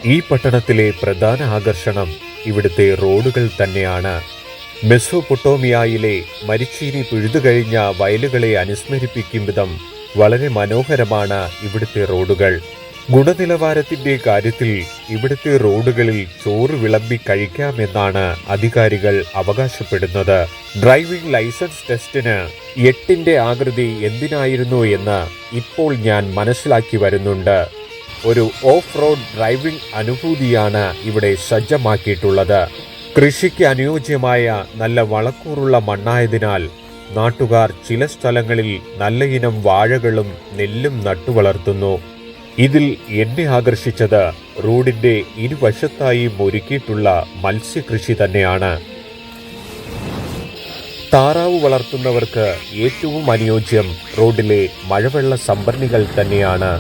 ഈ പട്ടണത്തിലെ പ്രധാന ആകർഷണം ഇവിടുത്തെ റോഡുകൾ തന്നെയാണ്. മെസോപ്പൊട്ടോമിയയിലെ മരിച്ചീനി പിഴുതുകഴിഞ്ഞ വയലുകളെ അനുസ്മരിപ്പിക്കും വിധം വളരെ മനോഹരമാണ് ഇവിടുത്തെ റോഡുകൾ. ഗുണനിലവാരത്തിന്റെ കാര്യത്തിൽ ഇവിടുത്തെ റോഡുകളിൽ ചോറ് വിളമ്പി കഴിക്കാമെന്നാണ് അധികാരികൾ അവകാശപ്പെടുന്നത്. ഡ്രൈവിംഗ് ലൈസൻസ് ടെസ്റ്റിന് 8ന്റെ ആകൃതി എന്തിനായിരുന്നു എന്ന് ഇപ്പോൾ ഞാൻ മനസ്സിലാക്കി വരുന്നുണ്ട്. ഒരു ഓഫ് റോഡ് ഡ്രൈവിംഗ് അനുഭൂതിയാണ് ഇവിടെ സജ്ജമാക്കിയിട്ടുള്ളത്. കൃഷിക്ക് അനുയോജ്യമായ നല്ല വളക്കൂറുള്ള മണ്ണായതിനാൽ നാട്ടുകാർ ചില സ്ഥലങ്ങളിൽ നല്ല ഇനം വാഴകളും നെല്ലും നട്ടുവളർത്തുന്നു. ഇതിൽ എന്നെ ആകർഷിച്ചത് റോഡിന്റെ ഇരുവശത്തായും ഒരുക്കിയിട്ടുള്ള മത്സ്യകൃഷി തന്നെയാണ്. താറാവ് വളർത്തുന്നവർക്ക് ഏറ്റവും അനുയോജ്യം റോഡിലെ മഴവെള്ള സംഭരണികൾ തന്നെയാണ്.